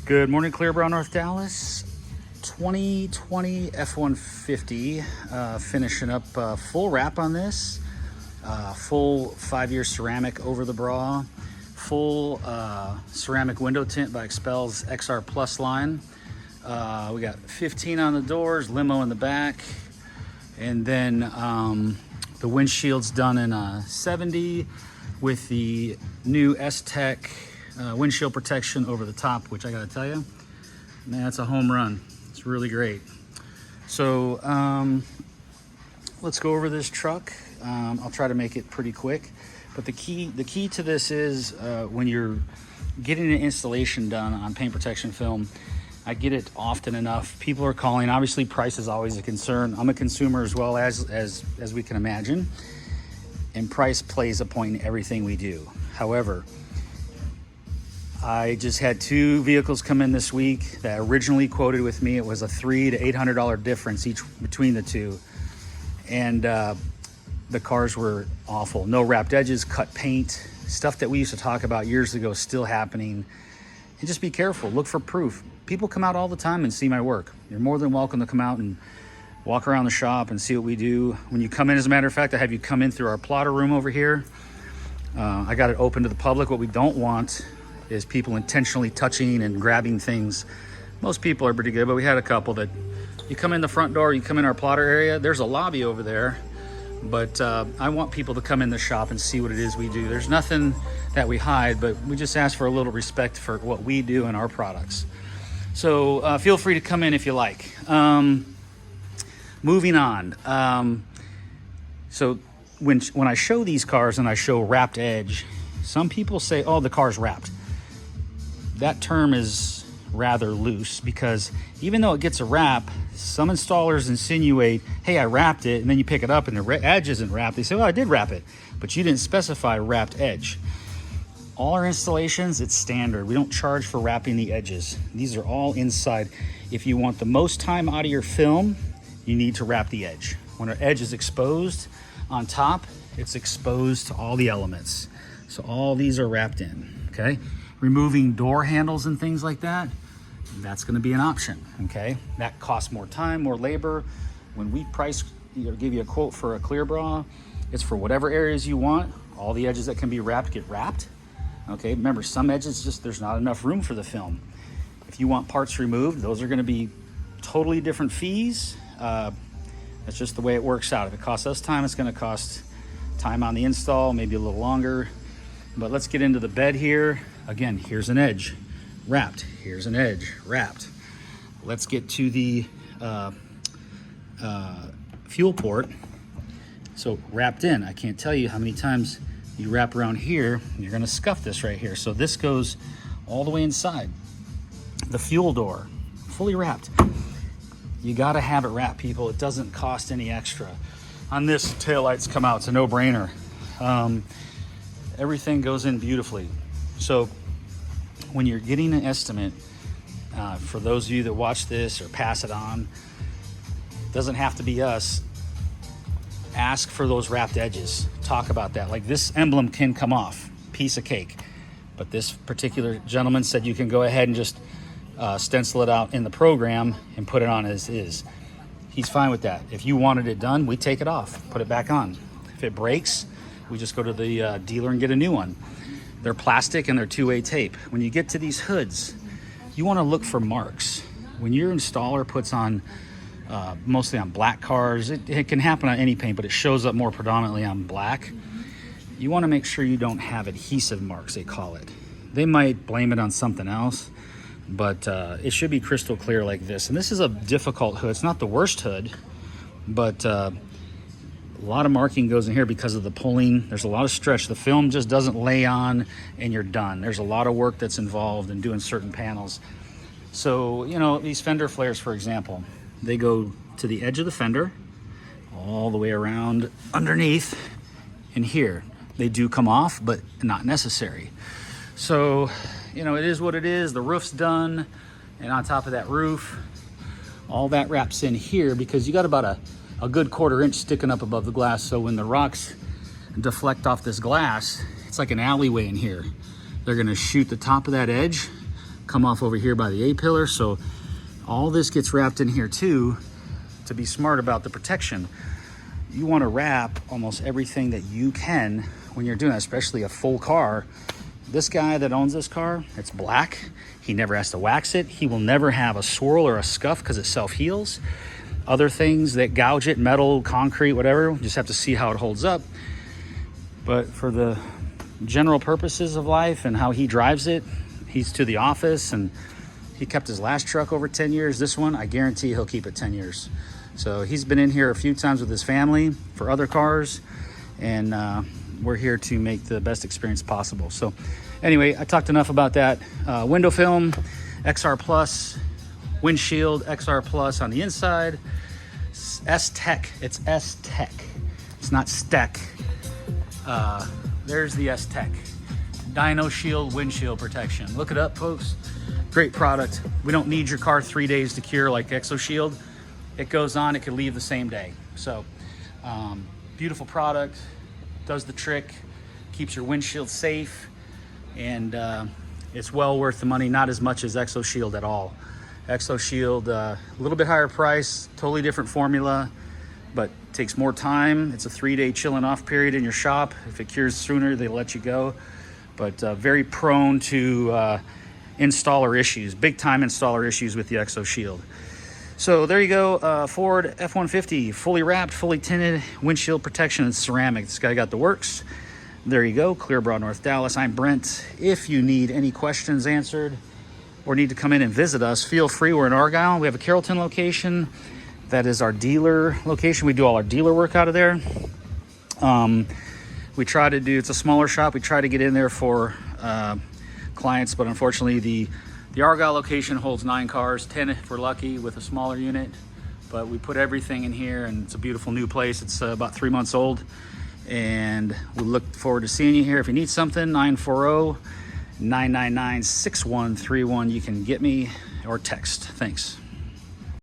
Good morning, Clearbrow, North Dallas. 2020 F-150, finishing up full wrap on this. Full 5-year ceramic over the bra. Full ceramic window tint by XPEL's XR Plus line. We got 15 on the doors, limo in the back. And then the windshield's done in 70 with the new STEK windshield protection over the top, which I gotta tell you, man, it's a home run. It's really great. So let's go over this truck. I'll try to make it pretty quick, but the key to this is when you're getting an installation done on paint protection film, I get it often enough. People are calling. Obviously, price is always a concern. I'm a consumer as well as we can imagine, and price plays a point in everything we do. However, I just had 2 vehicles come in this week that originally quoted with me. It was a $300 to $800 difference each between the two, and the cars were awful. No wrapped edges, cut paint, stuff that we used to talk about years ago still happening. And just be careful. Look for proof. People come out all the time and see my work. You're more than welcome to come out and walk around the shop and see what we do. When you come in, as a matter of fact, I have you come in through our plotter room over here. I got it open to the public. What we don't want is people intentionally touching and grabbing things. Most people are pretty good, but we had a couple that you come in the front door, you come in our plotter area, there's a lobby over there, but I want people to come in the shop and see what it is we do. There's nothing that we hide, but we just ask for a little respect for what we do and our products. So feel free to come in if you like. Moving on. So when I show these cars and I show wrapped edge, some people say, oh, the car's wrapped. That term is rather loose because even though it gets a wrap, some installers insinuate, hey, I wrapped it, and then you pick it up and the edge isn't wrapped. They say, well, I did wrap it, but you didn't specify wrapped edge. All our installations, it's standard. We don't charge for wrapping the edges. These are all inside. If you want the most time out of your film, you need to wrap the edge. When our edge is exposed on top, it's exposed to all the elements. So all these are wrapped in, okay? Removing door handles and things like that, that's gonna be an option, okay? That costs more time, more labor. When we price, give you a quote for a Clearbrow, it's for whatever areas you want. All the edges that can be wrapped get wrapped, okay? Remember, some edges, just there's not enough room for the film. If you want parts removed, those are gonna be totally different fees. That's just the way it works out. If it costs us time, it's gonna cost time on the install, maybe a little longer. But let's get into the bed here. Again, here's an edge, wrapped. Here's an edge, wrapped. Let's get to the fuel port. So wrapped in, I can't tell you how many times you wrap around here, you're gonna scuff this right here. So this goes all the way inside. The fuel door, fully wrapped. You gotta have it wrapped, people. It doesn't cost any extra. On this, taillights come out, it's a no-brainer. Everything goes in beautifully. So when you're getting an estimate, for those of you that watch this or pass it on, doesn't have to be us, ask for those wrapped edges. Talk about that. Like this emblem can come off, piece of cake. But this particular gentleman said you can go ahead and just stencil it out in the program and put it on as is. He's fine with that. If you wanted it done, we take it off, put it back on. If it breaks, we just go to the dealer and get a new one. They're plastic and they're 2-way tape. When you get to these hoods, you want to look for marks. When your installer puts on, mostly on black cars, it can happen on any paint, but it shows up more predominantly on black. You want to make sure you don't have adhesive marks, they call it. They might blame it on something else, but it should be crystal clear like this. And this is a difficult hood. It's not the worst hood, but a lot of marking goes in here because of the pulling. There's a lot of stretch. The film just doesn't lay on and you're done. There's a lot of work that's involved in doing certain panels. So, you know, these fender flares, for example, they go to the edge of the fender, all the way around underneath, and here. They do come off, but not necessary. So, you know, it is what it is. The roof's done, and on top of that roof, all that wraps in here because you got about a good 1/4 inch sticking up above the glass. So when the rocks deflect off this glass, it's like an alleyway in here. They're gonna shoot the top of that edge come off over here by the A-pillar. So all this gets wrapped in here too, to be smart about the protection. You want to wrap almost everything that you can when you're doing that, especially a full car. This guy that owns this car, it's black. He never has to wax it. He will never have a swirl or a scuff because it self-heals. Other things that gouge it, metal, concrete, whatever, we just have to see how it holds up. But for the general purposes of life and how he drives it, he's to the office, and he kept his last truck over 10 years. This one, I guarantee he'll keep it 10 years. So he's been in here a few times with his family for other cars, and we're here to make the best experience possible. So anyway, I talked enough about that. Window film, XR Plus, windshield, XR Plus on the inside. STEK, it's STEK. It's not STEK. There's the STEK Dyno Shield windshield protection. Look it up, folks. Great product. We don't need your car 3 days to cure like Exo Shield. It goes on, it could leave the same day. So beautiful product, does the trick, keeps your windshield safe, and it's well worth the money. Not as much as Exo Shield at all. Exo Shield, a little bit higher price, totally different formula, but takes more time. It's a 3-day chilling off period in your shop. If it cures sooner, they let you go. But very prone to installer issues, big time installer issues with the Exo Shield. So there you go, Ford F-150, fully wrapped, fully tinted, windshield protection and ceramic. This guy got the works. There you go, Clear Broad, North Dallas. I'm Brent. If you need any questions answered or need to come in and visit us, feel free. We're in Argyle. We have a Carrollton location. That is our dealer location. We do all our dealer work out of there. We try to do, it's a smaller shop. We try to get in there for clients, but unfortunately the Argyle location holds 9 cars, 10 if we're lucky with a smaller unit. But we put everything in here, and it's a beautiful new place. It's about 3 months old, and we look forward to seeing you here. If you need something, 940-999-6131. You can get me or text. Thanks.